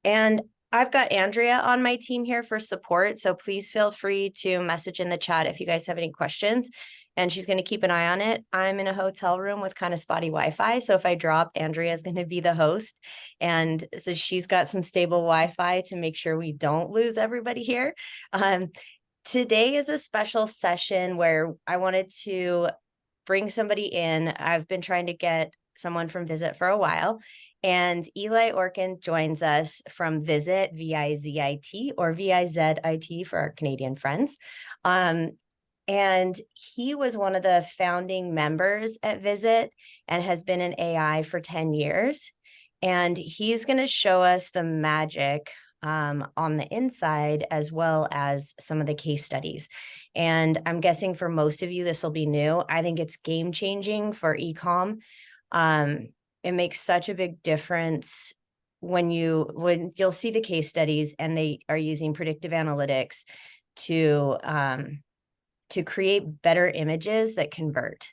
And I've got Andrea on my team here for support. So please feel free to message in the chat if you guys have any questions. And she's going to keep an eye on it. I'm in a hotel room with kind of spotty Wi-Fi. So if I drop, Andrea is going to be the host. And so she's got some stable Wi-Fi to make sure we don't lose everybody here. Today is a special session where I wanted to bring somebody in. I've been trying to get someone from Vizit for a while. And Eli Orkin joins us from Vizit, Vizit, or Vizit for our Canadian friends. And he was one of the founding members at Vizit and has been in AI for 10 years. And he's going to show us the magic on the inside, as well as some of the case studies. And I'm guessing for most of you, this will be new. I think it's game changing for e-com. It makes such a big difference when you'll see the case studies and they are using predictive analytics to create better images that convert,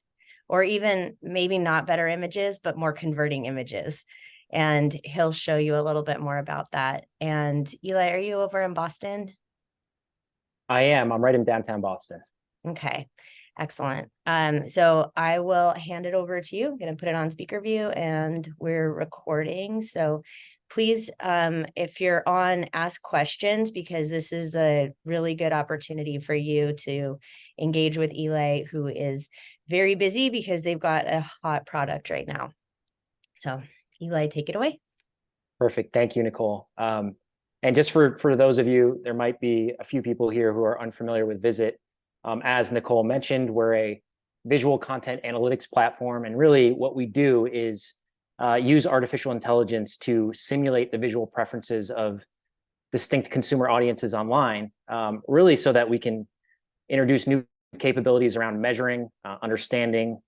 or even maybe not better images, but more converting images. And he'll show you a little bit more about that. And Eli, are you over in Boston? I am. I'm right in downtown Boston. Okay, excellent. So I will hand it over to you. I'm going to put it on speaker view and we're recording. So please, if you're on, ask questions, because this is a really good opportunity for you to engage with Eli, who is very busy because they've got a hot product right now. So Eli, take it away. Perfect. Thank you, Nicole. And just for those of you, there might be a few people here who are unfamiliar with Vizit. As Nicole mentioned, we're a visual content analytics platform. And really what we do is use artificial intelligence to simulate the visual preferences of distinct consumer audiences online, really so that we can introduce new capabilities around measuring, understanding,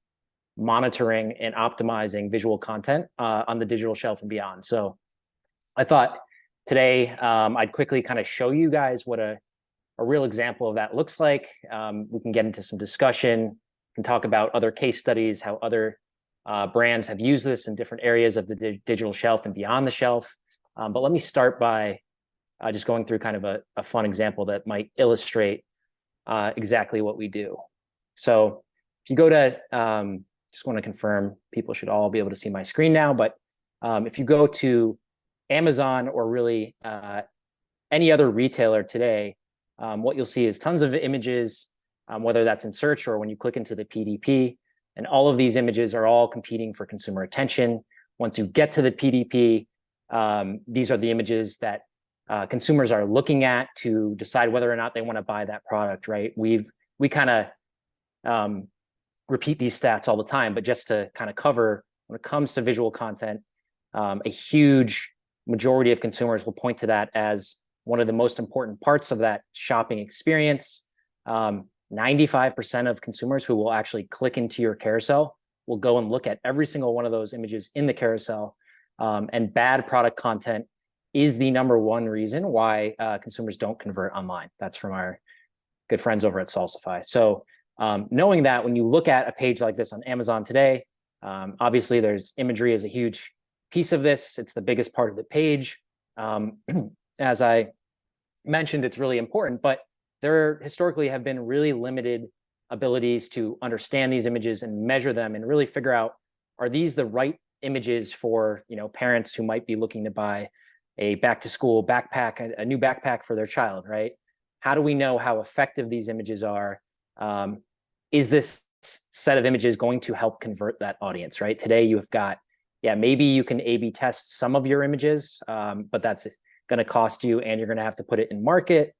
monitoring, and optimizing visual content on the digital shelf and beyond. So I thought today I'd quickly kind of show you guys what a real example of that looks like. We can get into some discussion, can talk about other case studies, how other brands have used this in different areas of the digital shelf and beyond the shelf. But let me start by just going through kind of a fun example that might illustrate exactly what we do. So if you go to, just want to confirm people should all be able to see my screen now, but if you go to Amazon or really any other retailer today, what you'll see is tons of images, whether that's in search or when you click into the PDP, and all of these images are all competing for consumer attention. Once you get to the PDP, these are the images that consumers are looking at to decide whether or not they want to buy that product, right? We kind of repeat these stats all the time, but just to kind of cover, when it comes to visual content, a huge majority of consumers will point to that as one of the most important parts of that shopping experience. 95% of consumers who will actually click into your carousel will go and look at every single one of those images in the carousel. And bad product content is the #1 reason why consumers don't convert online. That's from our good friends over at Salsify. So knowing that when you look at a page like this on Amazon today, obviously there's imagery is a huge piece of this. It's the biggest part of the page. As I mentioned, it's really important, but there historically have been really limited abilities to understand these images and measure them and really figure out, are these the right images for, parents who might be looking to buy a back to school backpack, a new backpack for their child, right? How do we know how effective these images are? Is this set of images going to help convert that audience, right? Today you've got, maybe you can A/B test some of your images, but that's going to cost you, and you're going to have to put it in market.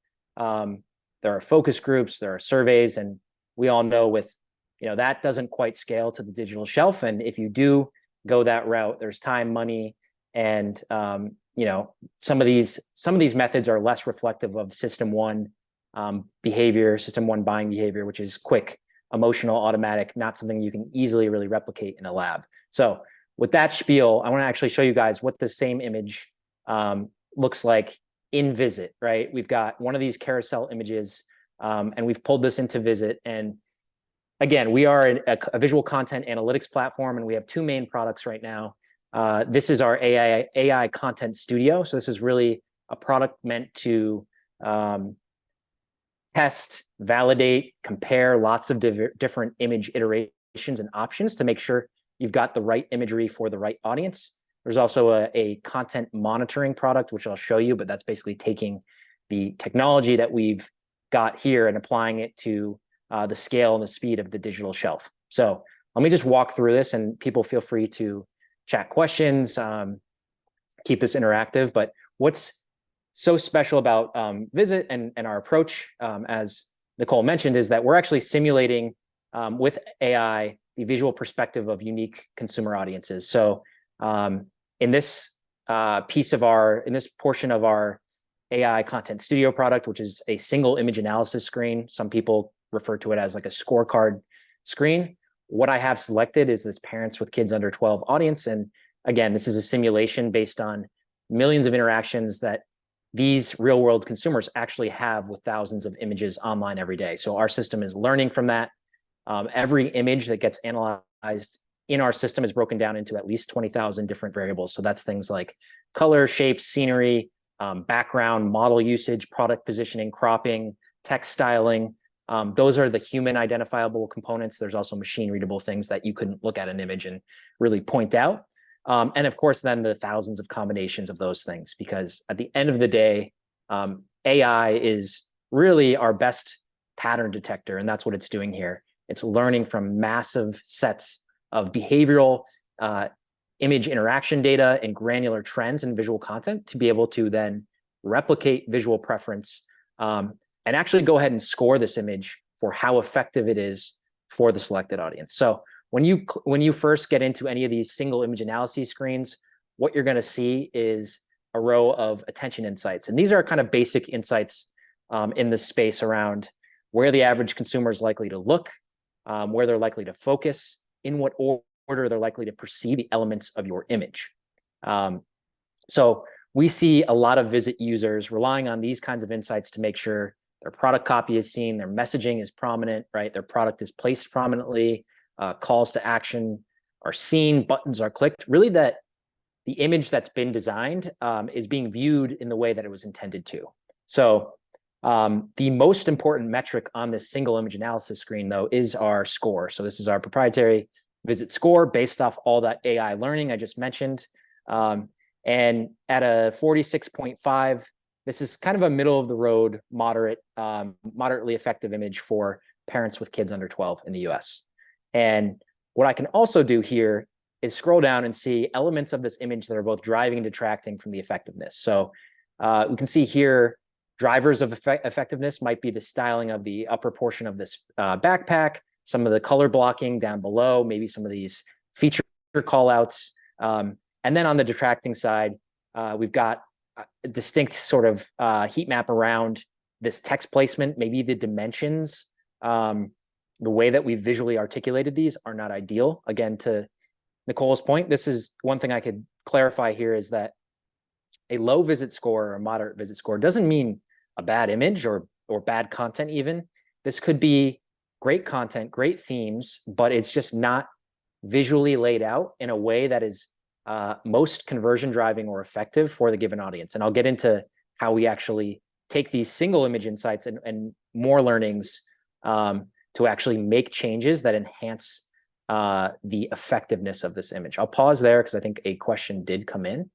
There are focus groups, there are surveys, and we all know with, that doesn't quite scale to the digital shelf. And if you do go that route, there's time, money, and some of these methods are less reflective of system one behavior, system one buying behavior, which is quick, emotional, automatic, not something you can easily really replicate in a lab. So with that spiel, I want to actually show you guys what the same image looks like in Vizit, right? We've got one of these carousel images, and we've pulled this into Vizit. And again, we are a visual content analytics platform, and we have two main products right now. This is our AI content studio. So this is really a product meant to test, validate, compare lots of different image iterations and options to make sure you've got the right imagery for the right audience. There's also a content monitoring product, which I'll show you, but that's basically taking the technology that we've got here and applying it to the scale and the speed of the digital shelf. So let me just walk through this, and people feel free to chat questions, keep this interactive. But what's so special about Vizit and our approach, as Nicole mentioned, is that we're actually simulating with AI the visual perspective of unique consumer audiences. So in this portion of our AI content studio product, which is a single image analysis screen, some people refer to it as like a scorecard screen. What I have selected is this parents with kids under 12 audience. And again, this is a simulation based on millions of interactions that these real world consumers actually have with thousands of images online every day. So our system is learning from that. Every image that gets analyzed in our system is broken down into at least 20,000 different variables. So that's things like color, shape, scenery, background, model usage, product positioning, cropping, text styling. Those are the human identifiable components. There's also machine readable things that you couldn't look at an image and really point out. And of course, then the thousands of combinations of those things, because at the end of the day, AI is really our best pattern detector. And that's what it's doing here. It's learning from massive sets of behavioral image interaction data and granular trends in visual content to be able to then replicate visual preference and actually go ahead and score this image for how effective it is for the selected audience. So when you first get into any of these single image analysis screens, what you're going to see is a row of attention insights. And these are kind of basic insights in this space around where the average consumer is likely to look, where they're likely to focus, in what order they're likely to perceive the elements of your image. So we see a lot of Vizit users relying on these kinds of insights to make sure their product copy is seen, their messaging is prominent, right? Their product is placed prominently, calls to action are seen, buttons are clicked, really that the image that's been designed is being viewed in the way that it was intended to. So the most important metric on this single image analysis screen, though, is our score. So this is our proprietary Vizit score based off all that AI learning I just mentioned. And at a 46.5, this is kind of a middle of the road, moderately effective image for parents with kids under 12 in the US. And what I can also do here is scroll down and see elements of this image that are both driving and detracting from the effectiveness. So we can see here, drivers of effectiveness might be the styling of the upper portion of this backpack, some of the color blocking down below, maybe some of these feature callouts. And then on the detracting side, we've got a distinct sort of heat map around this text placement. Maybe the dimensions, the way that we visually articulated these are not ideal. Again, to Nicole's point, this is one thing I could clarify here is that a low Vizit score or a moderate Vizit score doesn't mean a bad image or bad content even. This could be great content, great themes, but it's just not visually laid out in a way that is most conversion driving or effective for the given audience. And I'll get into how we actually take these single image insights and more learnings to actually make changes that enhance the effectiveness of this image. I'll pause there because I think a question did come in.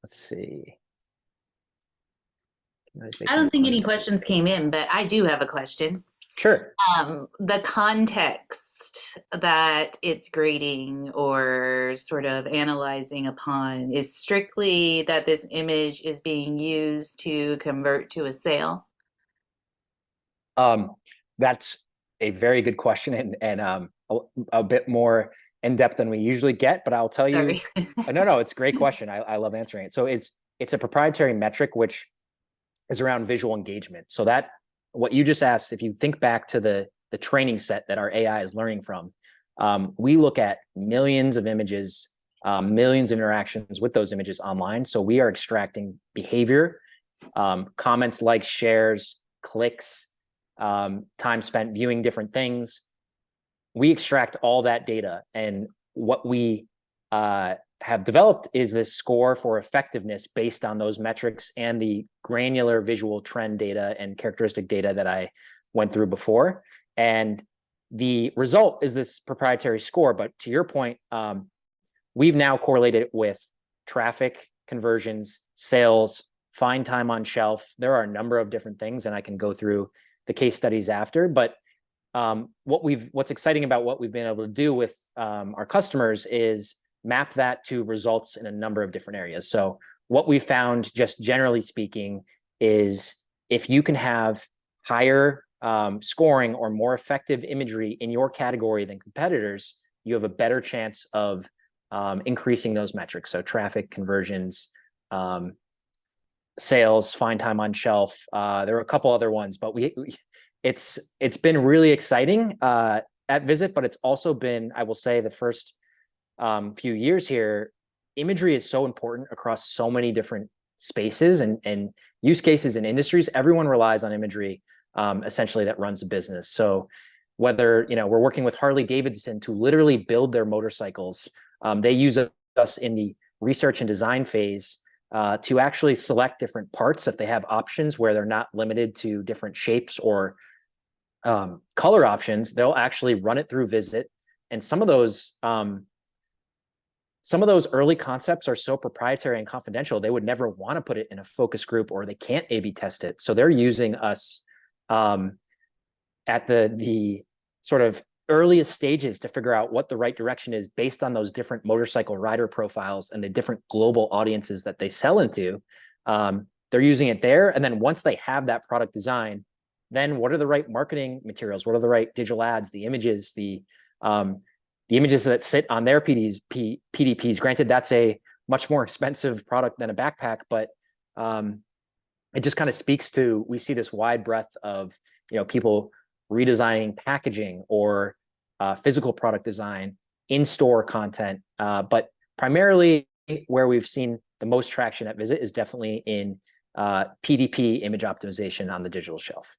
Let's see. I don't think any questions came in, but I do have a question. Sure. The context that it's grading or sort of analyzing upon is strictly that this image is being used to convert to a sale? That's a very good question and a bit more in depth than we usually get, but I'll tell you. No, it's a great question. I love answering it. So it's a proprietary metric which is around visual engagement. So that what you just asked, if you think back to the training set that our AI is learning from, we look at millions of images, millions of interactions with those images online. So we are extracting behavior, comments, likes, shares, clicks, time spent viewing different things. We extract all that data, and what we have developed is this score for effectiveness based on those metrics and the granular visual trend data and characteristic data that I went through before. And the result is this proprietary score. But to your point, we've now correlated it with traffic, conversions, sales, find time on shelf. There are a number of different things, and I can go through the case studies after. But what's exciting about what we've been able to do with our customers is map that to results in a number of different areas. So what we found, just generally speaking, is if you can have higher scoring or more effective imagery in your category than competitors, you have a better chance of increasing those metrics. So traffic, conversions, sales, find time on shelf. There are a couple other ones, but it's been really exciting at Vizit, but it's also been, I will say, the first few years here, imagery is so important across so many different spaces and use cases and industries. Everyone relies on imagery, essentially, that runs the business. So whether, we're working with Harley Davidson to literally build their motorcycles, they use us in the research and design phase to actually select different parts if they have options where they're not limited to different shapes or color options. They'll actually run it through Vizit, and some of those early concepts are so proprietary and confidential, they would never want to put it in a focus group, or they can't A/B test it. So they're using us at the sort of earliest stages to figure out what the right direction is based on those different motorcycle rider profiles and the different global audiences that they sell into. They're using it there. And then once they have that product design, then what are the right marketing materials? What are the right digital ads, the images, the images that sit on their PDPs? Granted, that's a much more expensive product than a backpack, but it just kind of speaks to, we see this wide breadth of, people redesigning packaging or physical product design, in-store content. But primarily where we've seen the most traction at Vizit is definitely in PDP image optimization on the digital shelf.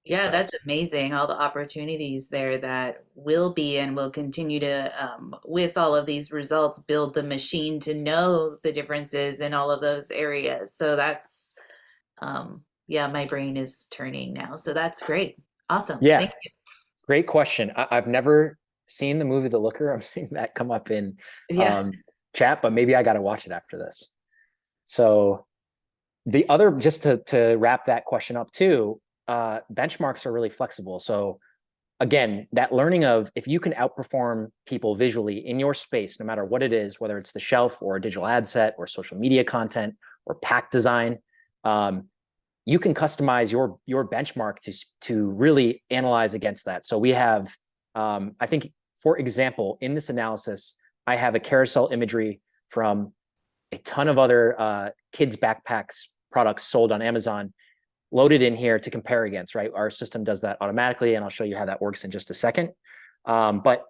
Yeah, So that's amazing. All the opportunities there that will be and will continue to, with all of these results, build the machine to know the differences in all of those areas. So that's, yeah, my brain is turning now. So that's great. Awesome. yeah, Thank you. great question. I've never seen the movie The Looker. I'm seeing that come up in Yeah. chat, but maybe I got to watch it after this. So the other, just to wrap that question up too, benchmarks are really flexible. So again, that learning of, if you can outperform people visually in your space, no matter what it is, whether it's the shelf or a digital ad set or social media content or pack design, you can customize your benchmark to really analyze against that. So we have, I think, for example, in this analysis, I have a carousel imagery from a ton of other kids backpacks products sold on Amazon, loaded in here to compare against, right? Our system does that automatically, and I'll show you how that works in just a second. But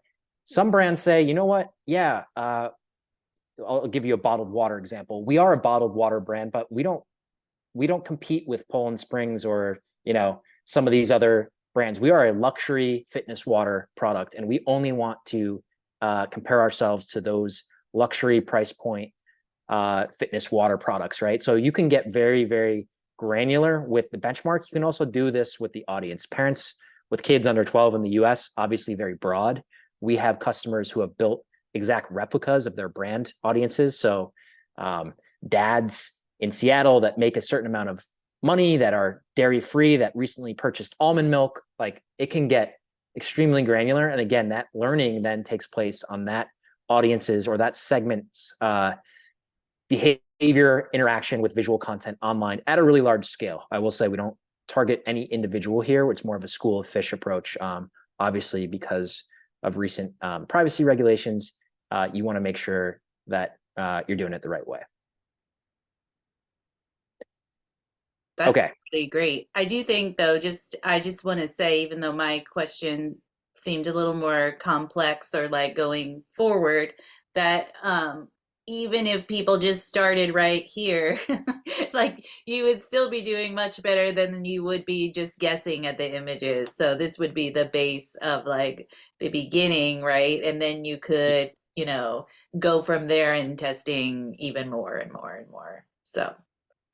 some brands say, you know what? Yeah, I'll give you a bottled water example. We are a bottled water brand, but we don't compete with Poland Springs or, some of these other brands. We are a luxury fitness water product, and we only want to compare ourselves to those luxury price point fitness water products, right? So you can get very, very granular with the benchmark. You can also do this with the audience. Parents with kids under 12 in the US, obviously very broad. We have customers who have built exact replicas of their brand audiences. So dads in Seattle that make a certain amount of money, that are dairy free, that recently purchased almond milk, like, it can get extremely granular. And again, that learning then takes place on that audiences or that segment's behavior interaction with visual content online at a really large scale. I will say we don't target any individual here. It's more of a school of fish approach. Obviously, because of recent privacy regulations, you want to make sure that you're doing it the right way. That's Okay. really great. I do think, though, I just want to say, even though my question seemed a little more complex or like going forward, that even if people just started right here, like, you would still be doing much better than you would be just guessing at the images. So this would be the base of like the beginning, right? And then you could, go from there and testing even more and more and more. So.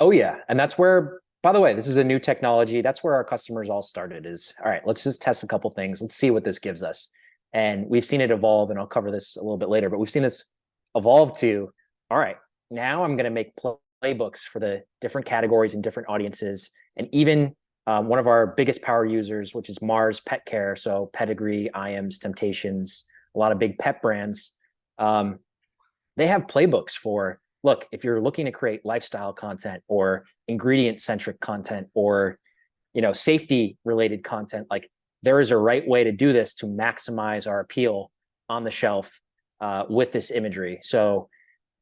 Oh yeah. And that's where, by the way, this is a new technology. That's where our customers all started is, all right, let's just test a couple things. Let's see what this gives us. And we've seen it evolve, and I'll cover this a little bit later, but we've seen this evolve to, all right, now I'm going to make playbooks for the different categories and different audiences. And even one of our biggest power users, which is Mars Pet Care, so Pedigree, IAMS, Temptations, a lot of big pet brands, they have playbooks for, look, if you're looking to create lifestyle content or ingredient-centric content or, safety related content, like there is a right way to do this to maximize our appeal on the shelf with this imagery. So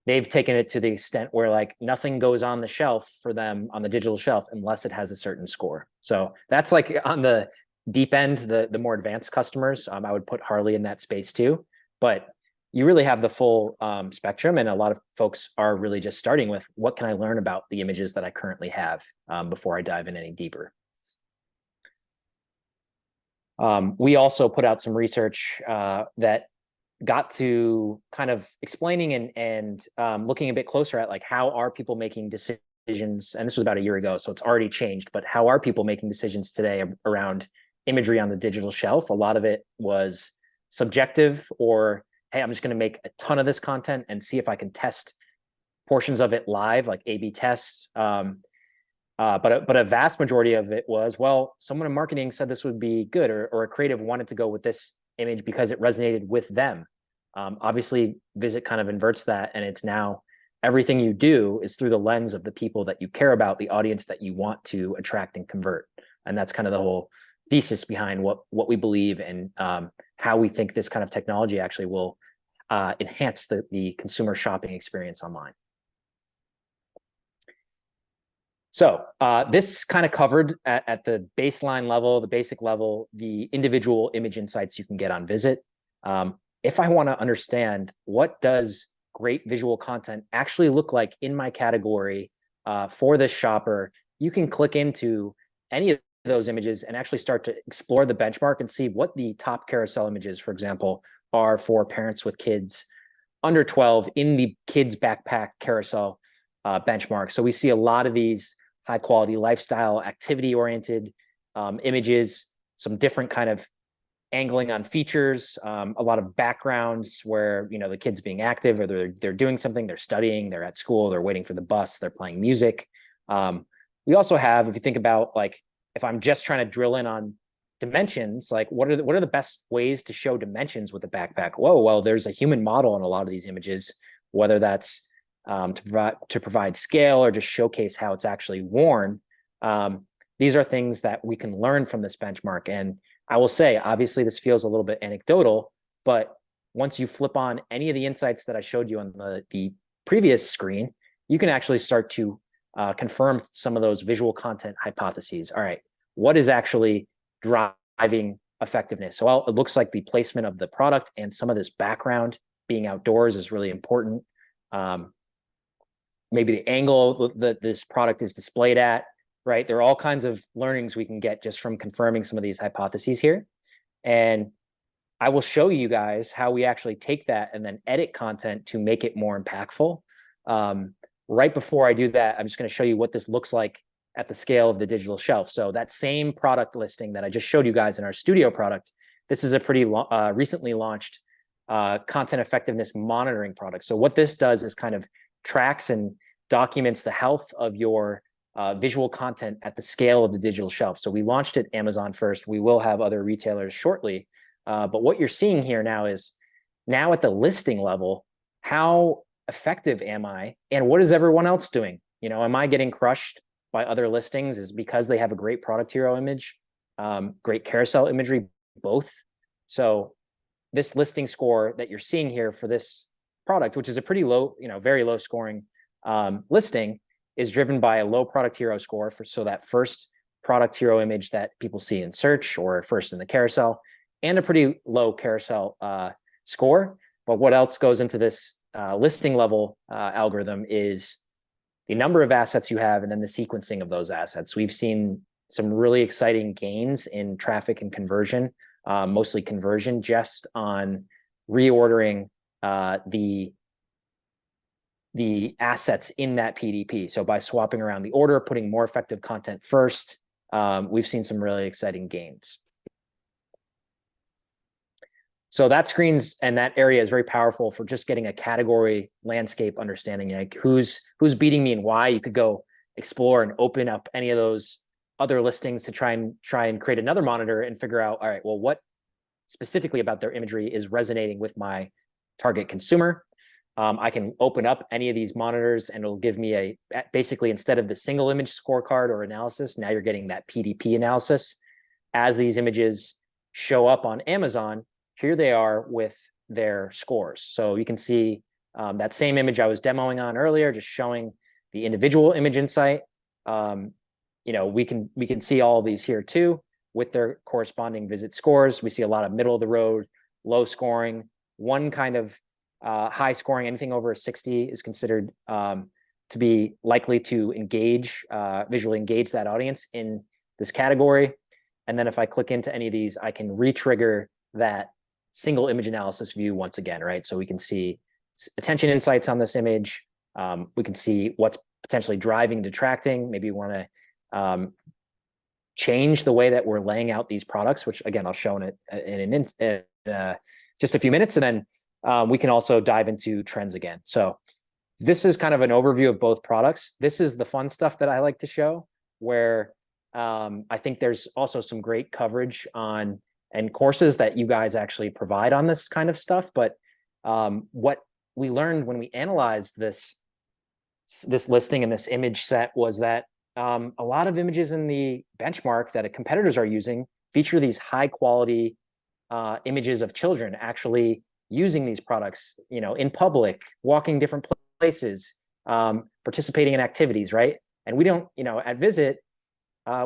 they've taken it to the extent where like nothing goes on the shelf for them on the digital shelf unless it has a certain score. So that's like on the deep end, the more advanced customers. I would put Harley in that space too, but you really have the full spectrum, and a lot of folks are really just starting with what can I learn about the images that I currently have before I dive in any deeper. We also put out some research that got to kind of explaining and looking a bit closer at like how are people making decisions, and this was about a year ago, so it's already changed, but how are people making decisions today around imagery on the digital shelf? A lot of it was subjective, or hey, I'm just going to make a ton of this content and see if I can test portions of it live, like A/B tests. But a vast majority of it was, well, someone in marketing said this would be good, or a creative wanted to go with this image because it resonated with them. Obviously, Vizit kind of inverts that, and it's now everything you do is through the lens of the people that you care about, the audience that you want to attract and convert. And that's kind of the whole thesis behind what we believe and how we think this kind of technology actually will enhance the consumer shopping experience online. So this kind of covered at the baseline level, the basic level, the individual image insights you can get on Vizit. If I want to understand what does great visual content actually look like in my category for this shopper, you can click into any of those images and actually start to explore the benchmark and see what the top carousel images, for example, are for parents with kids under 12 in the kids backpack carousel benchmark. So we see a lot of these high quality lifestyle activity oriented images, some different kind of angling on features, a lot of backgrounds where, the kid's being active, or they're doing something, they're studying, they're at school, they're waiting for the bus, they're playing music. We also have, if you think about like, if I'm just trying to drill in on dimensions, like what are the best ways to show dimensions with a backpack? Well, there's a human model in a lot of these images, whether that's to provide scale or just showcase how it's actually worn. These are things that we can learn from this benchmark. And I will say, obviously, this feels a little bit anecdotal, but once you flip on any of the insights that I showed you on the previous screen, you can actually start to confirm some of those visual content hypotheses. All right, what is actually driving effectiveness? So, well, it looks like the placement of the product and some of this background being outdoors is really important. Maybe the angle that this product is displayed at, right? There are all kinds of learnings we can get just from confirming some of these hypotheses here. And I will show you guys how we actually take that and then edit content to make it more impactful. Right before I do that, I'm just going to show you what this looks like at the scale of the digital shelf. So that same product listing that I just showed you guys in our studio product, this is a pretty recently launched content effectiveness monitoring product. So what this does is kind of tracks and documents the health of your visual content at the scale of the digital shelf. So we launched it Amazon first. We will have other retailers shortly. But what you're seeing here now is now at the listing level, how effective am I? And what is everyone else doing? Am I getting crushed by other listings? Is because they have a great product hero image, great carousel imagery, both. So this listing score that you're seeing here for this product, which is a pretty low, very low scoring listing, is driven by a low product hero score so that first product hero image that people see in search or first in the carousel, and a pretty low carousel score. But what else goes into this listing level algorithm is the number of assets you have and then the sequencing of those assets. We've seen some really exciting gains in traffic and conversion, mostly conversion, just on reordering the assets in that PDP. So by swapping around the order, putting more effective content first, we've seen some really exciting gains. So that screens and that area is very powerful for just getting a category landscape understanding, like who's beating me and why. You could go explore and open up any of those other listings to try and create another monitor and figure out, all right, well, what specifically about their imagery is resonating with my target consumer. I can open up any of these monitors and it'll give me basically, instead of the single image scorecard or analysis, now you're getting that PDP analysis. As these images show up on Amazon, here they are with their scores. So you can see that same image I was demoing on earlier, just showing the individual image insight. We can see all of these here too with their corresponding Vizit scores. We see a lot of middle of the road, low scoring, one kind of high scoring. Anything over a 60 is considered to be likely to visually engage that audience in this category. And then if I click into any of these, I can re-trigger that single image analysis view once again, right? So we can see attention insights on this image. We can see what's potentially driving, detracting. Maybe you want to change the way that we're laying out these products, which again, I'll show in just a few minutes. And then we can also dive into trends again. So this is kind of an overview of both products. This is the fun stuff that I like to show, where I think there's also some great coverage on and courses that you guys actually provide on this kind of stuff. But what we learned when we analyzed this listing and this image set was that a lot of images in the benchmark that competitors are using feature these high quality images of children actually using these products, in public, walking different places, participating in activities, right? And we don't, at Vizit,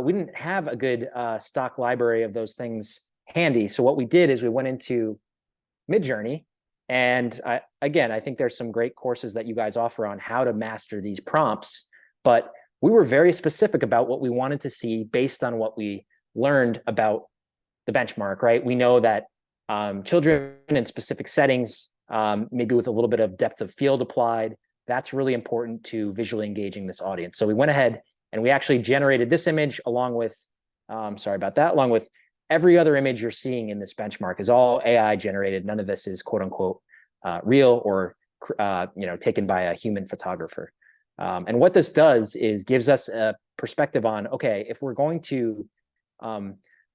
we didn't have a good stock library of those things handy. So what we did is we went into Midjourney, and I think there's some great courses that you guys offer on how to master these prompts, but we were very specific about what we wanted to see based on what we learned about the benchmark, right? We know that children in specific settings, maybe with a little bit of depth of field applied, that's really important to visually engaging this audience. So we went ahead and we actually generated this image along with, along with every other image you're seeing in this benchmark is all AI generated. None of this is quote unquote real or taken by a human photographer. And what this does is gives us a perspective on, okay, if we're going to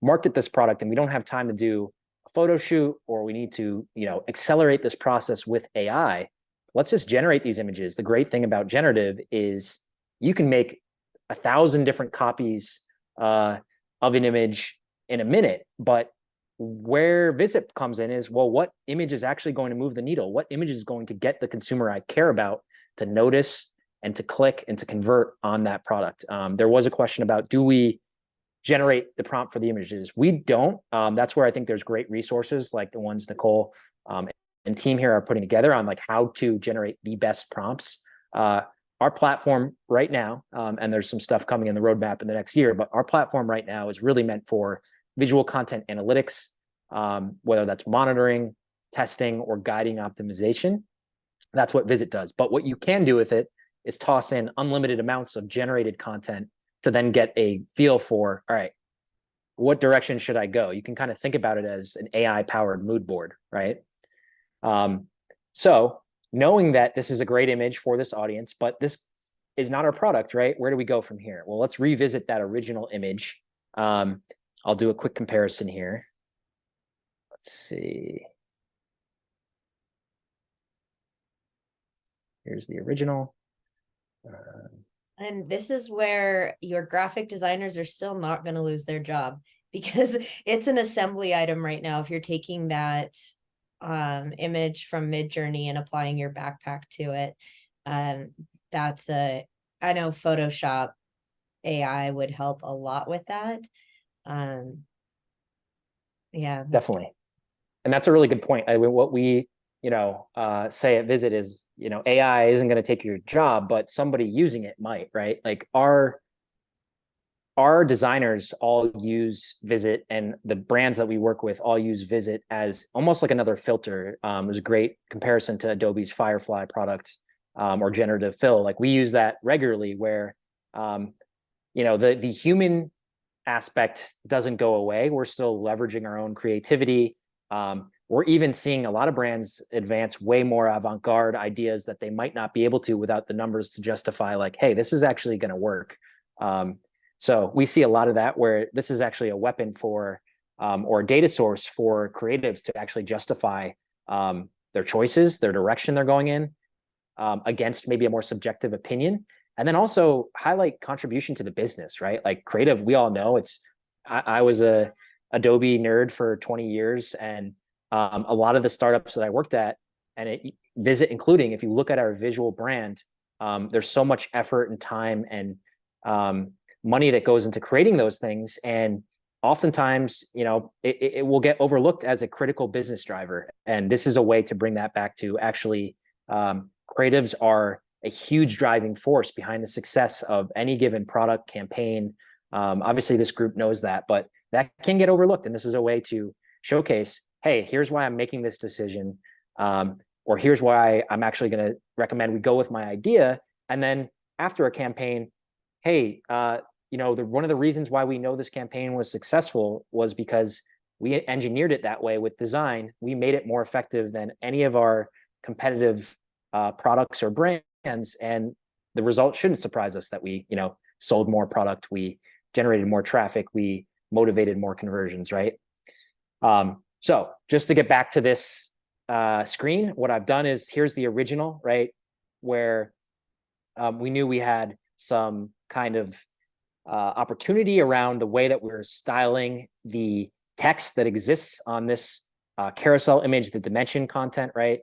market this product and we don't have time to do a photo shoot, or we need to accelerate this process with AI, let's just generate these images. The great thing about generative is you can make 1,000 different copies of an image in a minute, but where Vizit comes in is, well, what image is actually going to move the needle? What image is going to get the consumer I care about to notice and to click and to convert on that product? There was a question about, do we generate the prompt for the images? We don't. That's where I think there's great resources like the ones Nicole and team here are putting together on like how to generate the best prompts. Our platform right now, and there's some stuff coming in the roadmap in the next year, but our platform right now is really meant for visual content analytics, whether that's monitoring, testing, or guiding optimization. That's what Vizit does. But what you can do with it is toss in unlimited amounts of generated content to then get a feel for, all right, what direction should I go? You can kind of think about it as an AI-powered mood board, right? So knowing that this is a great image for this audience, but this is not our product, right? Where do we go from here? Well, let's revisit that original image. I'll do a quick comparison here. Let's see. Here's the original. And this is where your graphic designers are still not going to lose their job, because it's an assembly item right now. If you're taking that image from Midjourney and applying your backpack to it, I know Photoshop AI would help a lot with that. Yeah, definitely. And that's a really good point. What we say at Vizit is, AI isn't going to take your job, but somebody using it might, right? Like our our designers all use Vizit, and the brands that we work with all use Vizit as almost like another filter. There's a great comparison to Adobe's Firefly product, or generative fill. Like we use that regularly, where the human aspect doesn't go away. We're still leveraging our own creativity. We're even seeing a lot of brands advance way more avant-garde ideas that they might not be able to without the numbers to justify, like, hey, this is actually going to work. So we see a lot of that, where this is actually a weapon for, or a data source for creatives to actually justify their choices, their direction they're going in, against maybe a more subjective opinion. And then also highlight contribution to the business, right? Like creative, we all know I was a Adobe nerd for 20 years, and a lot of the startups that I worked at, and Vizit including, if you look at our visual brand, there's so much effort and time and money that goes into creating those things. And oftentimes, it will get overlooked as a critical business driver. And this is a way to bring that back to actually, creatives are a huge driving force behind the success of any given product campaign. Obviously, this group knows that, but that can get overlooked. And this is a way to showcase, hey, here's why I'm making this decision. Or here's why I'm actually going to recommend we go with my idea. And then after a campaign, hey, one of the reasons why we know this campaign was successful was because we engineered it that way with design. We made it more effective than any of our competitive products or brands. And the result shouldn't surprise us that we, sold more product, we generated more traffic, we motivated more conversions, right? So just to get back to this screen, what I've done is, here's the original, right? Where we knew we had some kind of opportunity around the way that we're styling the text that exists on this carousel image, the dimension content, right?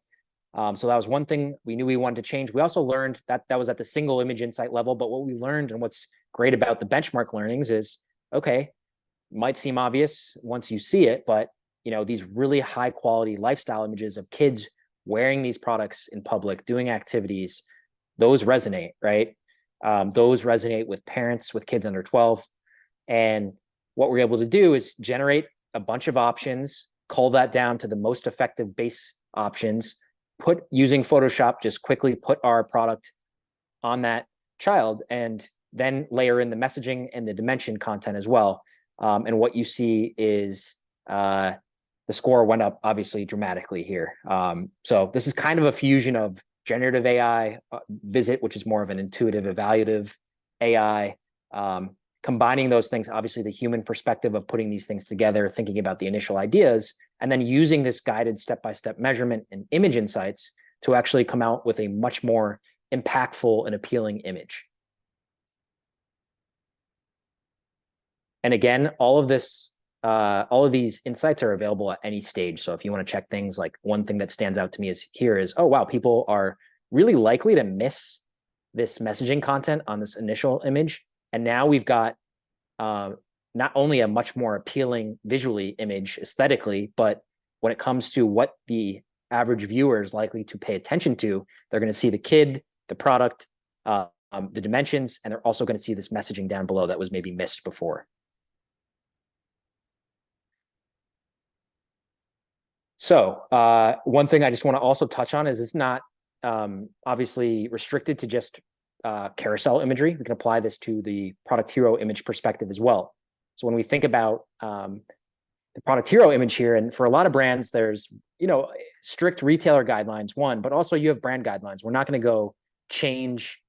So that was one thing we knew we wanted to change. We also learned that was at the single image insight level, but what we learned, and what's great about the benchmark learnings, is, okay, might seem obvious once you see it, but these really high quality lifestyle images of kids wearing these products in public, doing activities, those resonate, right? Those resonate with parents with kids under 12. And what we're able to do is generate a bunch of options, cull that down to the most effective base options, using Photoshop, just quickly put our product on that child, and then layer in the messaging and the dimension content as well. And what you see is the score went up obviously dramatically here. So this is kind of a fusion of generative AI, Vizit, which is more of an intuitive, evaluative AI, combining those things, obviously the human perspective of putting these things together, thinking about the initial ideas, and then using this guided step-by-step measurement and image insights to actually come out with a much more impactful and appealing image. And again, all of these insights are available at any stage. So if you want to check things, like one thing that stands out to me is, oh, wow, people are really likely to miss this messaging content on this initial image. And now we've got not only a much more appealing visually image aesthetically, but when it comes to what the average viewer is likely to pay attention to, they're going to see the kid, the product, the dimensions, and they're also going to see this messaging down below that was maybe missed before. So one thing I just want to also touch on is it's not obviously restricted to just carousel imagery. We can apply this to the product hero image perspective as well. So when we think about the product hero image here, and for a lot of brands, there's strict retailer guidelines, one, but also you have brand guidelines. We're not going to go change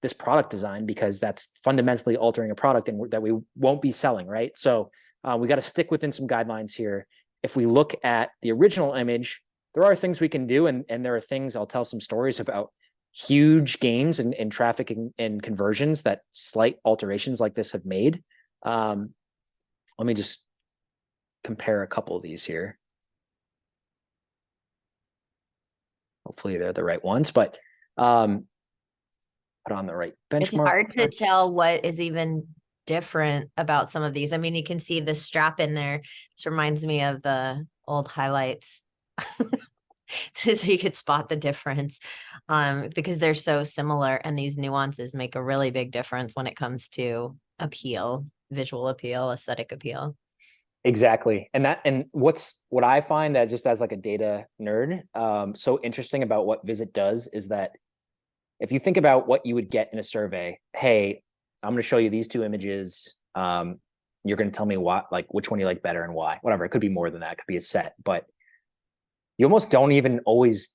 this product design because that's fundamentally altering a product and that we won't be selling, right? So we got to stick within some guidelines here. If we look at the original image, there are things we can do, and there are things, I'll tell some stories about huge gains in traffic and conversions that slight alterations like this have made. Let me just compare a couple of these here. Hopefully they're the right ones, but put on the right benchmark. It's hard to tell what is even different about some of these. I mean, you can see the strap in there. This reminds me of the old highlights. So you could spot the difference because they're so similar, and these nuances make a really big difference when it comes to appeal. visual appeal, aesthetic appeal. Exactly. And what I find as just as like a data nerd, so interesting about what Visit does is that if you think about what you would get in a survey, hey, I'm going to show you these two images. You're going to tell me which one you like better and why. Whatever. It could be more than that. It could be a set, but you almost don't even always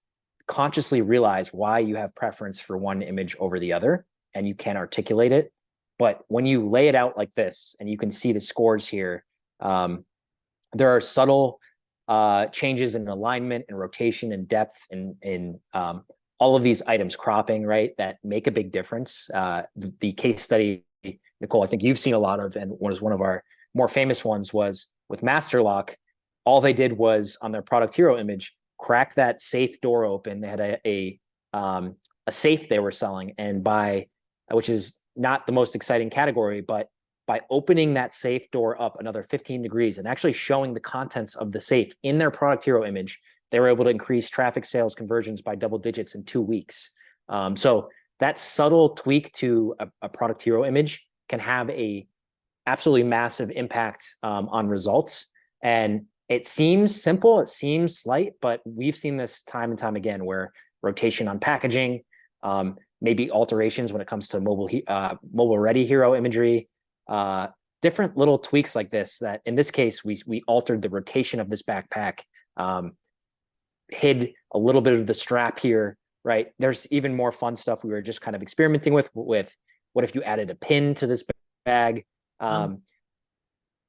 consciously realize why you have preference for one image over the other, and you can't articulate it. But when you lay it out like this, and you can see the scores here, there are subtle changes in alignment and rotation and depth and in all of these items, cropping, right, that make a big difference. The case study, Nicole, I think you've seen a lot of, and was one of our more famous ones, was with Master Lock. All they did was on their product hero image, crack that safe door open. They had a safe they were selling, and which is not the most exciting category, but by opening that safe door up another 15 degrees and actually showing the contents of the safe in their product hero image, they were able to increase traffic sales conversions by double digits in 2 weeks. So that subtle tweak to a product hero image can have a absolutely massive impact on results. And it seems simple, it seems slight, but we've seen this time and time again where rotation on packaging, maybe alterations when it comes to mobile ready hero imagery, different little tweaks like this, that in this case, we altered the rotation of this backpack, hid a little bit of the strap here, right? There's even more fun stuff we were just kind of experimenting with what if you added a pin to this bag?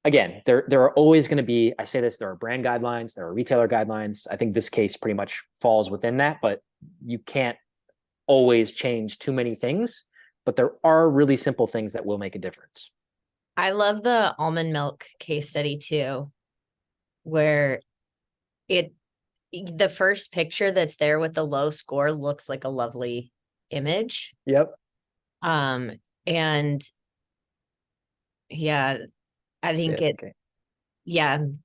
Again, there are always going to be, I say this, there are brand guidelines, there are retailer guidelines. I think this case pretty much falls within that, but you can't always change too many things, but there are really simple things that will make a difference. I love the almond milk case study too, where the first picture that's there with the low score looks like a lovely image. Yep. And yeah, I think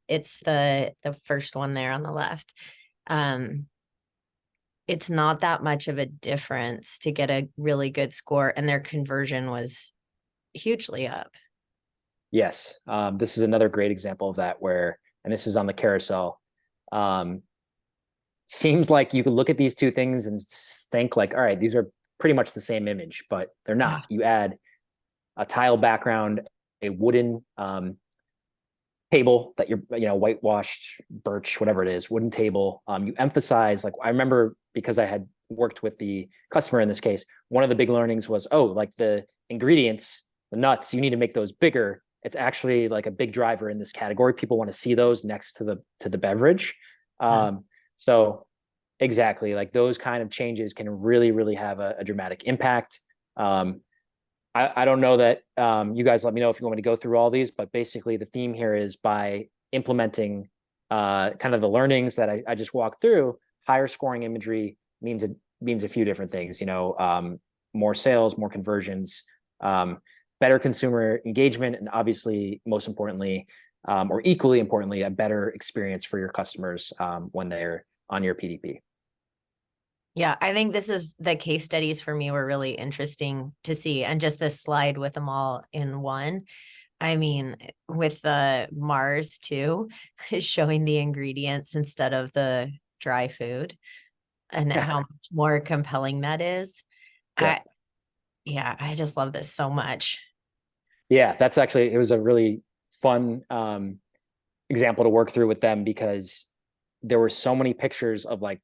it's the first one there on the left. It's not that much of a difference to get a really good score, and their conversion was hugely up. Yes. This is another great example of that and this is on the carousel. Seems like you could look at these two things and think like, all right, these are pretty much the same image, but they're not. You add a tile background, a wooden table that you're whitewashed birch, whatever it is, wooden table. You emphasize, like, I remember, because I had worked with the customer in this case, one of the big learnings was, like the ingredients, the nuts, you need to make those bigger. It's actually like a big driver in this category. People want to see those next to the beverage. So exactly, like those kind of changes can really, really have a dramatic impact. I don't know that you guys let me know if you want me to go through all these, but basically the theme here is by implementing kind of the learnings that I just walked through, higher scoring imagery means a few different things, more sales, more conversions, better consumer engagement, and obviously most importantly, or equally importantly, a better experience for your customers when they're on your PDP. Yeah, I think the case studies for me were really interesting to see. And just this slide with them all in one. I mean, with the Mars too, is showing the ingredients instead of the dry food, and how much more compelling that is. Yeah. I just love this so much. Yeah, it was a really fun example to work through with them, because there were so many pictures of like,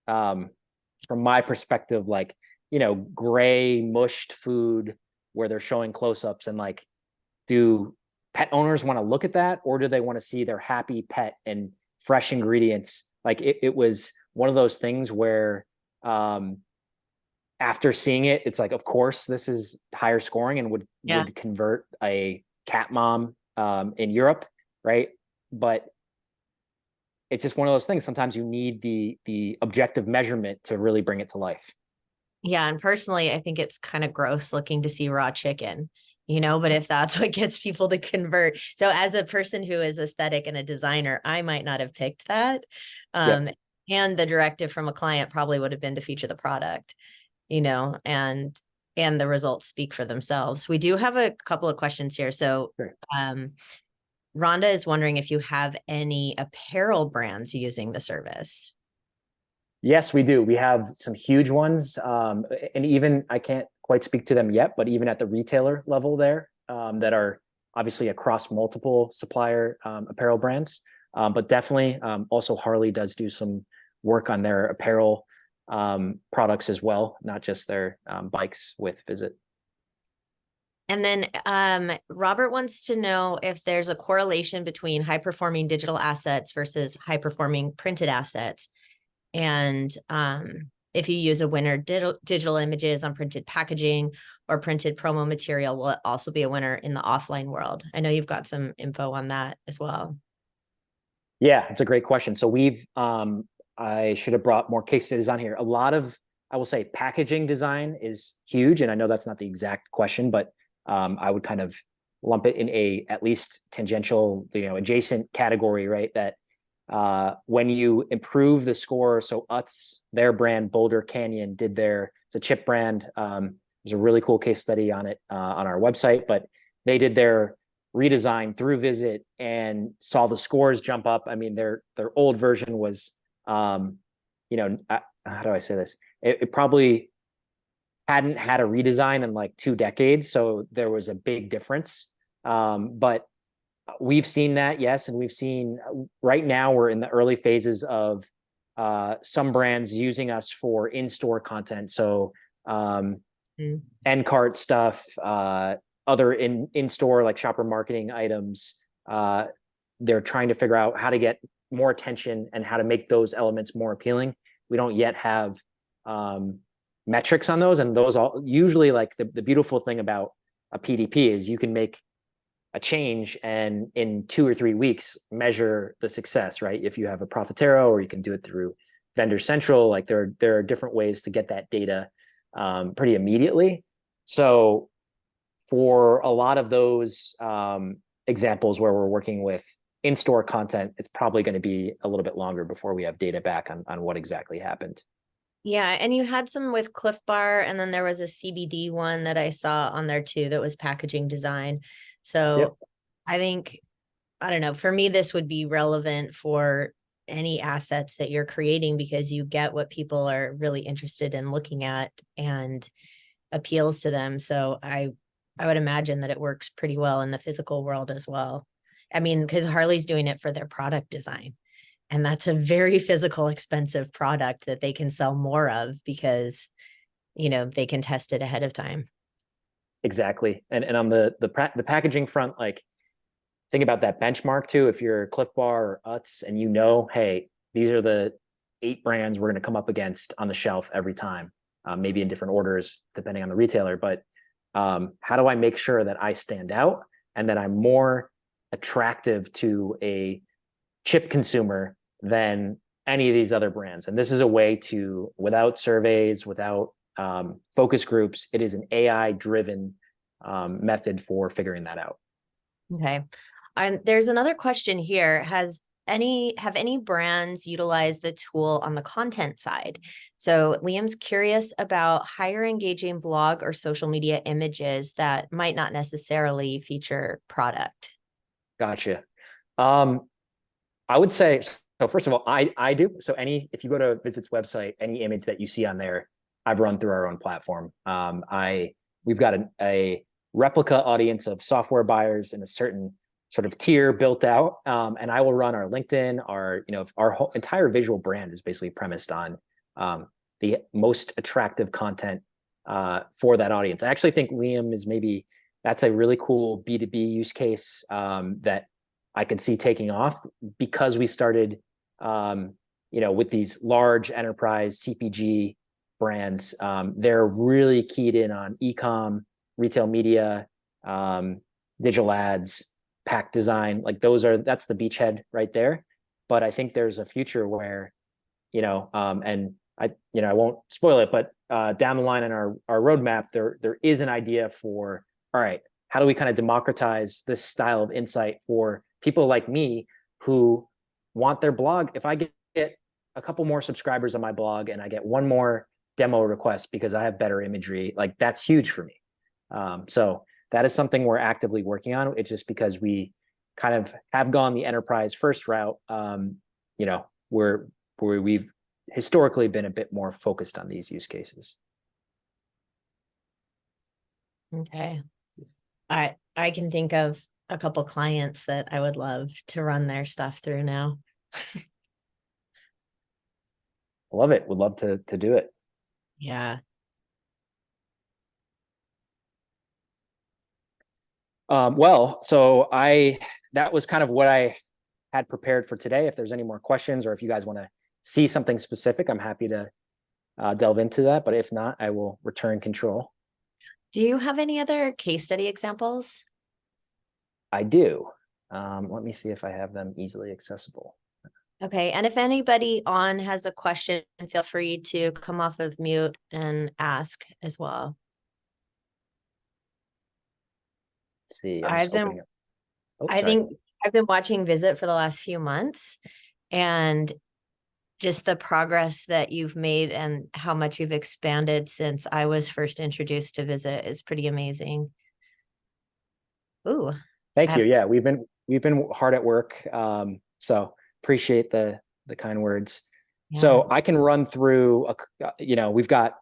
from my perspective, like, gray mushed food where they're showing close-ups, and like, do pet owners want to look at that, or do they want to see their happy pet and fresh ingredients? Like it was one of those things where after seeing it, it's like, of course, this is higher scoring and would convert a cat mom in Europe, right? But it's just one of those things. Sometimes you need the objective measurement to really bring it to life. Yeah, and personally, I think it's kind of gross looking to see raw chicken, but if that's what gets people to convert. So as a person who is aesthetic and a designer, I might not have picked that. And the directive from a client probably would have been to feature the product, and and the results speak for themselves. We do have a couple of questions here. So Sure. Rhonda is wondering if you have any apparel brands using the service. Yes, we do. We have some huge ones. And even I can't quite speak to them yet, but even at the retailer level there, that are obviously across multiple supplier apparel brands. But definitely also Harley does do some work on their apparel products as well, not just their bikes with Vizit. And then Robert wants to know if there's a correlation between high performing digital assets versus high performing printed assets. And if you use a winner digital images on printed packaging or printed promo material, will it also be a winner in the offline world? I know you've got some info on that as well. Yeah, it's a great question. So we've, I should have brought more case studies on here. A lot of, I will say, packaging design is huge. And I know that's not the exact question, but I would kind of lump it in a at least tangential, adjacent category, right? That when you improve the score, so Utz, their brand, Boulder Canyon, did it's a chip brand. There's a really cool case study on it on our website, but they did their redesign through Vizit and saw the scores jump up. I mean, their old version was, how do I say this? It probably hadn't had a redesign in like 2 decades, so there was a big difference. But we've seen that, yes, and we've seen right now we're in the early phases of some brands using us for in-store content. So end cart stuff, other in-store like shopper marketing items. They're trying to figure out how to get more attention and how to make those elements more appealing. We don't yet have metrics on those, and those all usually, like the beautiful thing about a PDP is you can make a change and in 2 or 3 weeks measure the success, right? If you have a Profitero, or you can do it through Vendor Central, like there are different ways to get that data pretty immediately. So for a lot of those examples where we're working with in-store content, it's probably going to be a little bit longer before we have data back on what exactly happened. Yeah, and you had some with Cliff Bar, and then there was a CBD one that I saw on there too that was packaging design. So Yep. I think, I don't know, for me, this would be relevant for any assets that you're creating because you get what people are really interested in looking at and appeals to them. So I would imagine that it works pretty well in the physical world as well. I mean, because Harley's doing it for their product design. And that's a very physical, expensive product that they can sell more of because, they can test it ahead of time. Exactly. And on the packaging front, like think about that benchmark too. If you're Cliff Bar or Utz and hey, these are the 8 brands we're going to come up against on the shelf every time, maybe in different orders depending on the retailer. But how do I make sure that I stand out and that I'm more attractive to a chip consumer than any of these other brands? And this is a way to, without surveys, without focus groups, it is an AI-driven method for figuring that out. Okay. And there's another question here. Have any brands utilized the tool on the content side? So Liam's curious about higher engaging blog or social media images that might not necessarily feature product. Gotcha. I would say, so first of all, I do. So if you go to Vizit's website, any image that you see on there, I've run through our own platform. We've got a replica audience of software buyers in a certain sort of tier built out. And I will run our LinkedIn, our whole entire visual brand is basically premised on the most attractive content for that audience. I actually think Liam that's a really cool B2B use case that I could see taking off because we started, with these large enterprise CPG brands. They're really keyed in on e-com, retail media, digital ads, pack design. Like that's the beachhead right there. But I think there's a future where, and I won't spoil it, but down the line in our roadmap, there is an idea for, all right, how do we kind of democratize this style of insight for people like me who want their blog? If I get a couple more subscribers on my blog and I get one more demo requests because I have better imagery. Like that's huge for me. So that is something we're actively working on. It's just because we kind of have gone the enterprise first route. You know, where we've historically been a bit more focused on these use cases. Okay. I can think of a couple clients that I would love to run their stuff through now. I love it. Would love to do it. Yeah. Well, so that was kind of what I had prepared for today. If there's any more questions or if you guys want to see something specific, I'm happy to delve into that. But if not, I will return control. Do you have any other case study examples? I do. Let me see if I have them easily accessible. Okay. And if anybody on has a question, feel free to come off of mute and ask as well. Let's see. I'm just opening up. Oh, I sorry. think I've been watching Vizit for the last few months, and just the progress that you've made and how much you've expanded since I was first introduced to Vizit is pretty amazing. Ooh. Thank you. Yeah, we've been hard at work. So appreciate the kind words. Yeah. So I can run through, you know, we've got,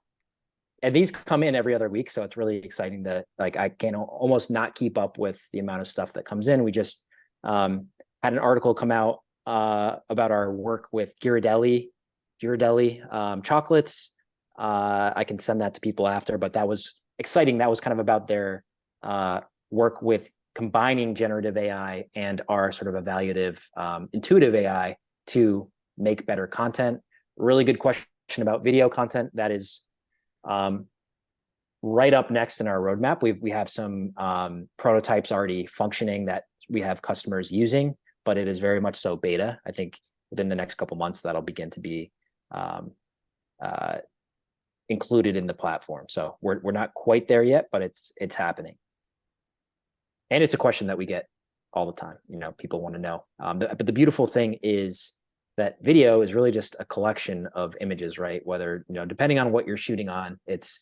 and these come in every other week. So it's really exciting to, like, I can almost not keep up with the amount of stuff that comes in. We just had an article come out about our work with Ghirardelli chocolates. I can send that to people after, but that was exciting. That was kind of about their work with combining generative AI and our sort of evaluative, intuitive AI to make better content. Really good question about video content. That is right up next in our roadmap. We have some prototypes already functioning that we have customers using, but it is very much so beta. I think within the next couple months, that'll begin to be included in the platform. So we're not quite there yet, but it's happening. And it's a question that we get all the time. You know, people want to know. But the beautiful thing is that video is really just a collection of images, right? Whether, you know, depending on what you're shooting on, it's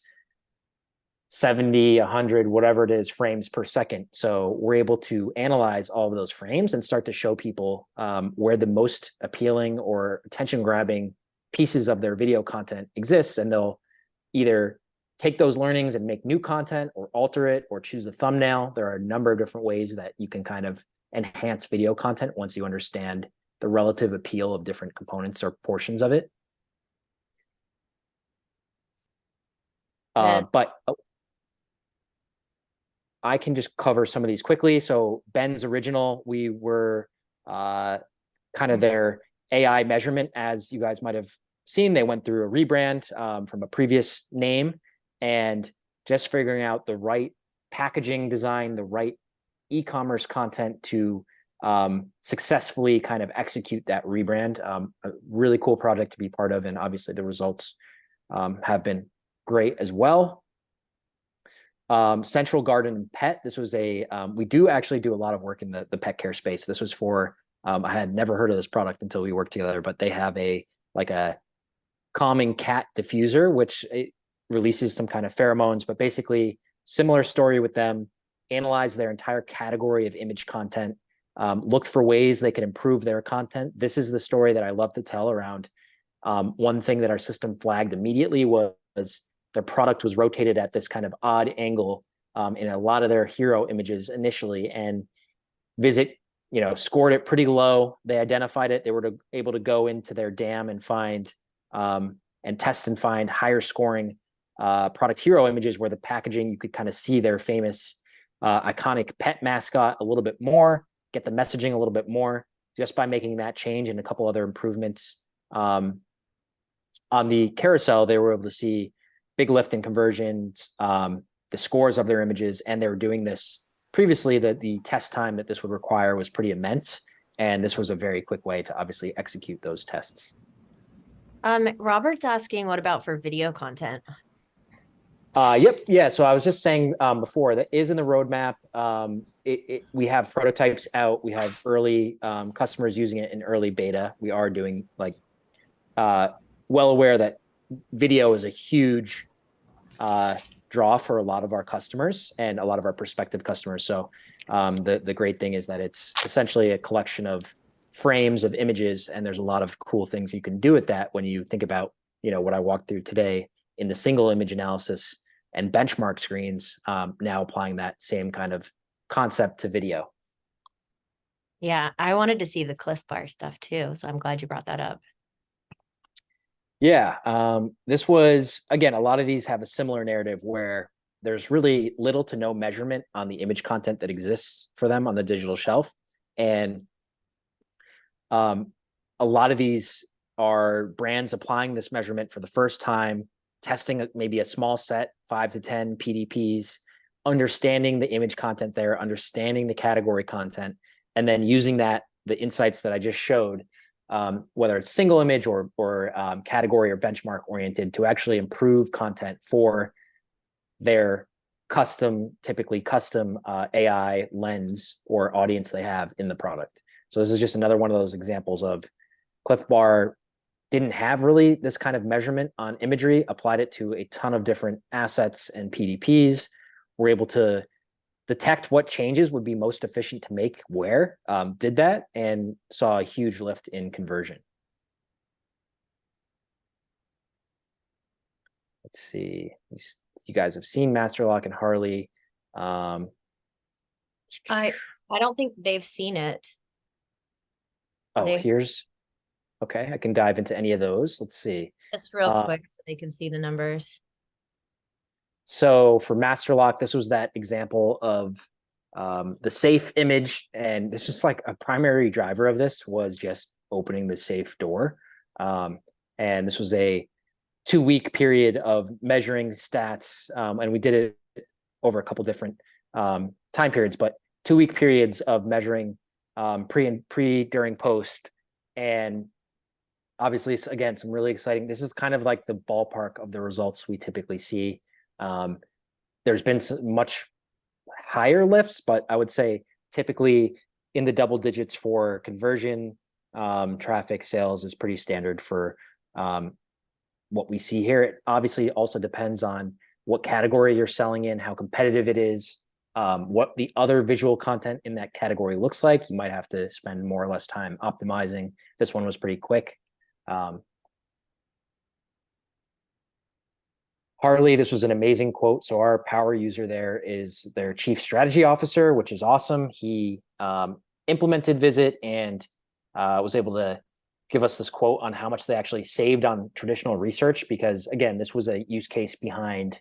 70, 100, whatever it is, frames per second. So we're able to analyze all of those frames and start to show people where the most appealing or attention grabbing pieces of their video content exists. And they'll either take those learnings and make new content or alter it or choose a thumbnail. There are a number of different ways that you can kind of enhance video content once you understand the relative appeal of different components or portions of it. But I can just cover some of these quickly. So Ben's original, we were kind of their AI measurement, as you guys might have seen. They went through a rebrand from a previous name, and just figuring out the right packaging design, the right e-commerce content to successfully kind of execute that rebrand. A really cool project to be part of, and obviously the results have been great as well. Central Garden and Pet. This was we do actually do a lot of work in the pet care space. This was for, I had never heard of this product until we worked together, but they have a calming cat diffuser, which it releases some kind of pheromones, but basically similar story with them, analyze their entire category of image content, looked for ways they could improve their content. This is the story that I love to tell around. One thing that our system flagged immediately was their product was rotated at this kind of odd angle in a lot of their hero images initially, and Vizit, you know, scored it pretty low. They identified it. They were able to go into their DAM and find and test and find higher scoring product hero images where the packaging, you could kind of see their famous iconic pet mascot a little bit more, get the messaging a little bit more, just by making that change and a couple other improvements. On the carousel, they were able to see big lift in conversions, the scores of their images, and they were doing this previously. The test time that this would require was pretty immense, and this was a very quick way to obviously execute those tests. Robert's asking, what about for video content? Yep. Yeah. So I was just saying before, that is in the roadmap. We have prototypes out. We have early customers using it in early beta. We are doing well aware that video is a huge draw for a lot of our customers and a lot of our prospective customers. So the great thing is that it's essentially a collection of frames of images, and there's a lot of cool things you can do with that when you think about, you know, what I walked through today in the single image analysis and benchmark screens, now applying that same kind of concept to video. Yeah, I wanted to see the Cliff Bar stuff too, so I'm glad you brought that up. Yeah, this was, again, a lot of these have a similar narrative where there's really little to no measurement on the image content that exists for them on the digital shelf. And a lot of these are brands applying this measurement for the first time, testing maybe a small set, 5 to 10 PDPs, understanding the image content there, understanding the category content, and then using that, the insights that I just showed, whether it's single image or category or benchmark oriented, to actually improve content for their typically custom AI lens or audience they have in the product. So this is just another one of those examples of Cliff Bar didn't have really this kind of measurement on imagery, applied it to a ton of different assets and PDPs. We're able to detect what changes would be most efficient to make where, did that, and saw a huge lift in conversion. Let's see, you guys have seen Masterlock and Harley. I don't think they've seen it. Oh, okay, I can dive into any of those. Let's see. Just real quick so they can see the numbers. So for Masterlock, this was that example of the safe image. And this is like a primary driver of this was just opening the safe door. And this was a 2-week period of measuring stats. And we did it over a couple different time periods, but 2-week periods of measuring pre, during, post. And obviously, again, some really exciting, this is kind of like the ballpark of the results we typically see. There's been some much higher lifts, but I would say typically in the double digits for conversion, traffic, sales is pretty standard for what we see here. It obviously also depends on what category you're selling in, how competitive it is, what the other visual content in that category looks like. You might have to spend more or less time optimizing. This one was pretty quick. Harley, this was an amazing quote. So our power user there is their chief strategy officer, which is awesome. He implemented Vizit and was able to give us this quote on how much they actually saved on traditional research, because again, this was a use case behind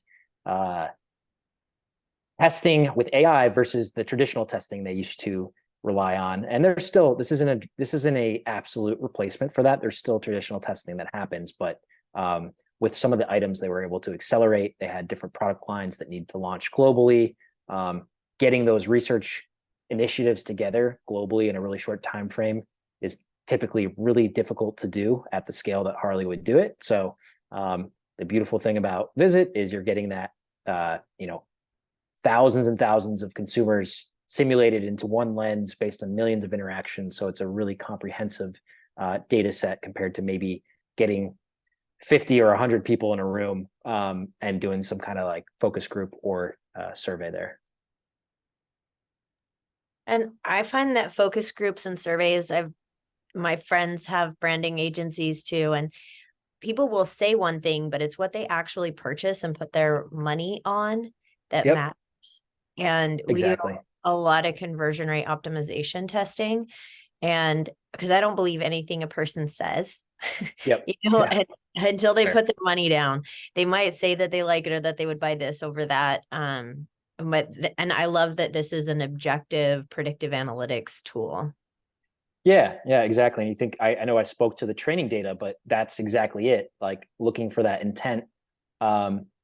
testing with AI versus the traditional testing they used to rely on. And there's still, this isn't a absolute replacement for that. There's still traditional testing that happens, but with some of the items they were able to accelerate. They had different product lines that need to launch globally. Getting those research initiatives together globally in a really short time frame is typically really difficult to do at the scale that Harley would do it. So the beautiful thing about Vizit is you're getting that thousands and thousands of consumers simulated into one lens based on millions of interactions. So it's a really comprehensive data set compared to maybe getting 50 or 100 people in a room and doing some kind of like focus group or survey there. And I find that focus groups and surveys, my friends have branding agencies too, and people will say one thing, but it's what they actually purchase and put their money on that matters. And exactly. we do a lot of conversion rate optimization testing, and because I don't believe anything a person says. Yep. Until they put their money down. They might say that they like it or that they would buy this over that. And I love that this is an objective predictive analytics tool. Yeah, exactly. And you think, I know I spoke to the training data, but that's exactly it. Like looking for that intent,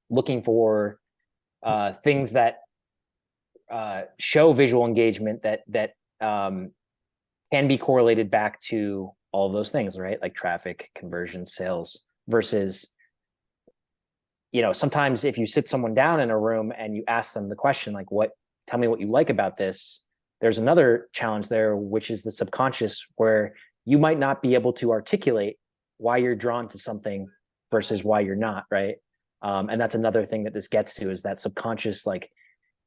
looking for things that show visual engagement that can be correlated back to all of those things, right? Like traffic, conversion, sales, versus, sometimes if you sit someone down in a room and you ask them the question, like, tell me what you like about this. There's another challenge there, which is the subconscious, where you might not be able to articulate why you're drawn to something versus why you're not, right? And that's another thing that this gets to, is that subconscious, like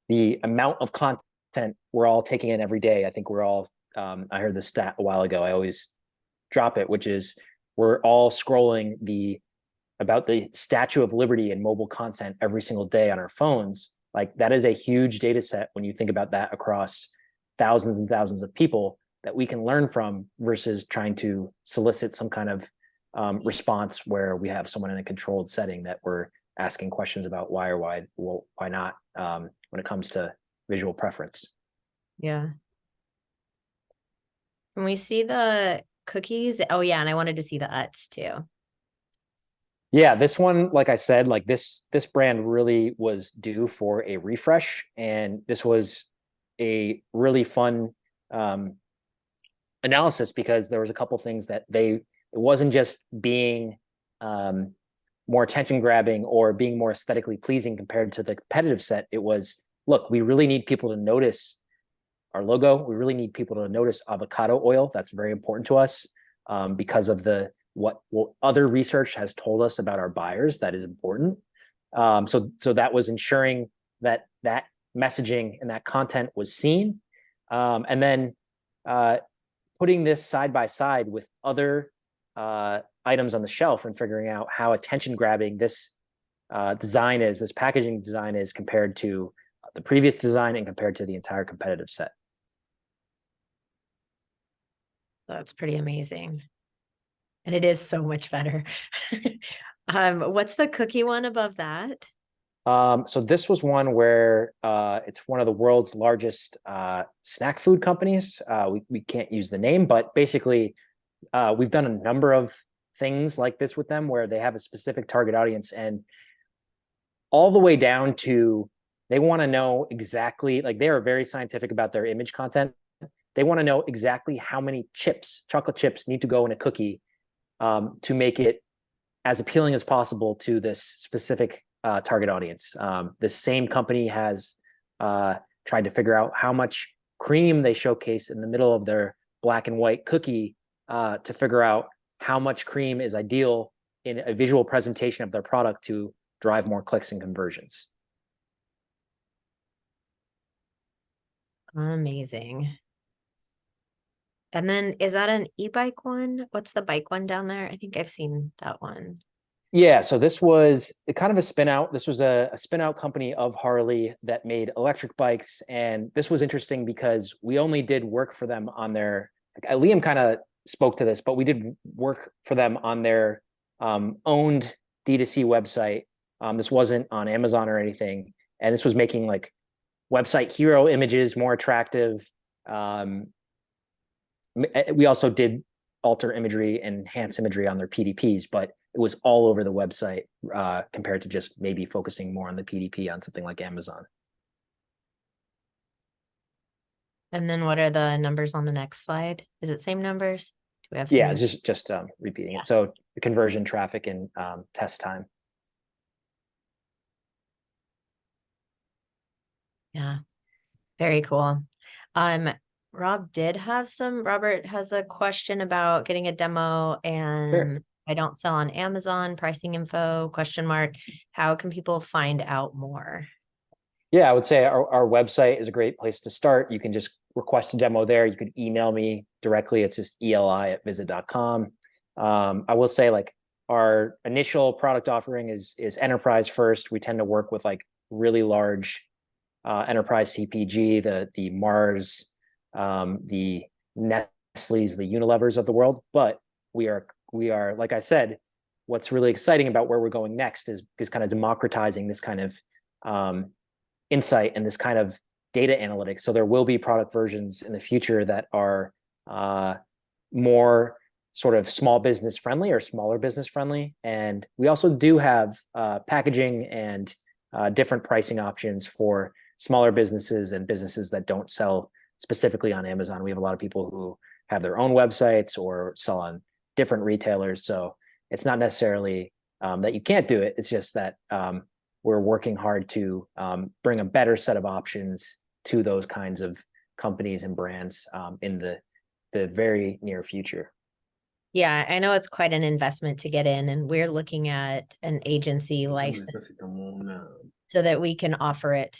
the amount of content we're all taking in every day. I think we're all, I heard this stat a while ago, I always drop it, which is we're all scrolling about the Statue of Liberty and mobile content every single day on our phones. Like that is a huge data set when you think about that across thousands and thousands of people that we can learn from, versus trying to solicit some kind of response where we have someone in a controlled setting that we're asking questions about why or why not when it comes to visual preference. Yeah. Can we see the cookies? Oh yeah, and I wanted to see the UTs too. Yeah, this one, like I said, like this brand really was due for a refresh, and this was a really fun analysis, because there was a couple things that it wasn't just being more attention grabbing or being more aesthetically pleasing compared to the competitive set. It was, look, we really need people to notice our logo. We really need people to notice avocado oil. That's very important to us because of what other research has told us about our buyers. That is important. So that was ensuring that messaging and that content was seen, and then putting this side by side with other items on the shelf and figuring out how attention grabbing this this packaging design is compared to the previous design and compared to the entire competitive set. That's pretty amazing. And it is so much better. What's the cookie one above that? So this was one where it's one of the world's largest snack food companies. We can't use the name, but basically we've done a number of things like this with them where they have a specific target audience, and all the way down to they want to know exactly, like they are very scientific about their image content. They want to know exactly how many chocolate chips need to go in a cookie to make it as appealing as possible to this specific target audience. This same company has tried to figure out how much cream they showcase in the middle of their black and white cookie to figure out how much cream is ideal in a visual presentation of their product to drive more clicks and conversions. Amazing. And then is that an e-bike one? What's the bike one down there? I think I've seen that one. Yeah, so this was kind of a spin out. This was a spin out company of Harley that made electric bikes. And this was interesting because we only did work for them on their, Liam kind of spoke to this, but we did work for them on their owned D2C website. This wasn't on Amazon or anything. And this was making like website hero images more attractive. We also did alter imagery and enhance imagery on their PDPs, but it was all over the website compared to just maybe focusing more on the PDP on something like Amazon. And then what are the numbers on the next slide? Is it same numbers? Do we have Yeah, it's just repeating it. So the conversion, traffic, and test time. Yeah, very cool. Robert has a question about getting a demo, and Sure. I don't sell on Amazon, pricing info, ? How can people find out more? Yeah, I would say our website is a great place to start. You can just request a demo there. You could email me directly. It's just eli@vizit.com. I will say, like, our initial product offering is enterprise first. We tend to work with like really large enterprise CPG, the Mars, the Nestle's, the Unilevers of the world. But we are, like I said, what's really exciting about where we're going next is kind of democratizing this kind of insight and this kind of data analytics. So there will be product versions in the future that are more sort of small business friendly or smaller business friendly. And we also do have packaging and different pricing options for smaller businesses and businesses that don't sell specifically on Amazon. We have a lot of people who have their own websites or sell on different retailers. So it's not necessarily that you can't do it. It's just that we're working hard to bring a better set of options to those kinds of companies and brands in the very near future. Yeah, I know it's quite an investment to get in, and we're looking at an agency license so that we can offer it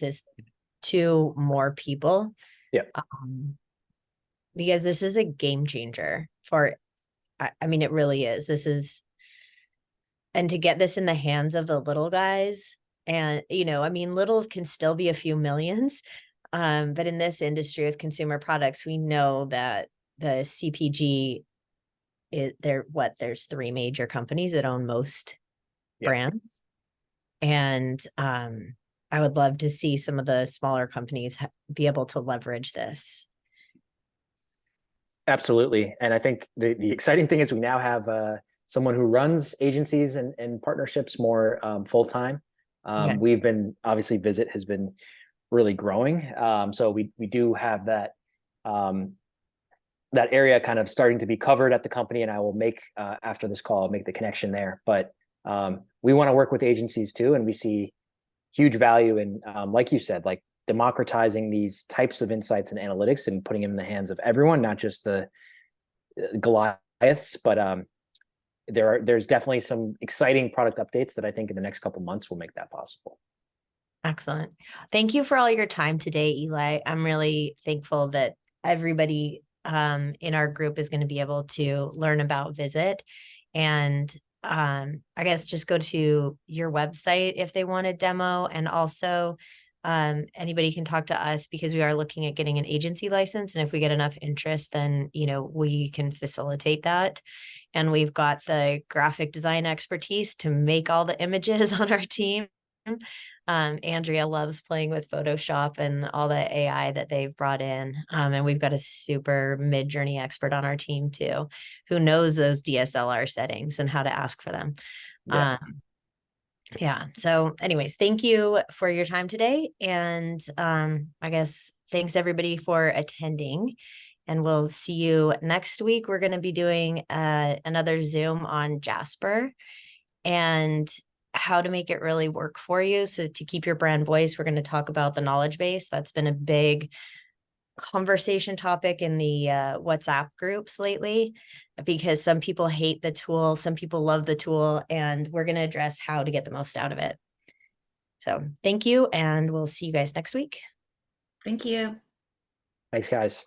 to more people. Yeah. Because this is a game changer for, I mean, it really is. And to get this in the hands of the little guys, and, I mean, littles can still be a few millions. But in this industry with consumer products, we know that the CPG there's three major companies that own most brands. And I would love to see some of the smaller companies be able to leverage this. Absolutely. And I think the exciting thing is we now have someone who runs agencies and partnerships more full-time. We've been, obviously Vizit has been really growing. So we do have that that area kind of starting to be covered at the company, and I will make after this call, I'll make the connection there. But we want to work with agencies too, and we see huge value in, like you said, like democratizing these types of insights and analytics and putting them in the hands of everyone, not just the Goliaths. But there's definitely some exciting product updates that I think in the next couple of months will make that possible. Excellent. Thank you for all your time today, Eli. I'm really thankful that everybody in our group is going to be able to learn about Vizit. And I guess just go to your website if they want a demo. And also anybody can talk to us because we are looking at getting an agency license. And if we get enough interest, then, we can facilitate that. And we've got the graphic design expertise to make all the images on our team. Andrea loves playing with Photoshop and all the AI that they've brought in. And we've got a super mid-journey expert on our team too, who knows those DSLR settings and how to ask for them. So anyways, thank you for your time today. And I guess thanks everybody for attending. And we'll see you next week. We're going to be doing another Zoom on Jasper and how to make it really work for you. So to keep your brand voice, we're going to talk about the knowledge base. That's been a big conversation topic in the WhatsApp groups lately, because some people hate the tool, some people love the tool, and we're going to address how to get the most out of it. So thank you, and we'll see you guys next week. Thank you. Thanks, guys.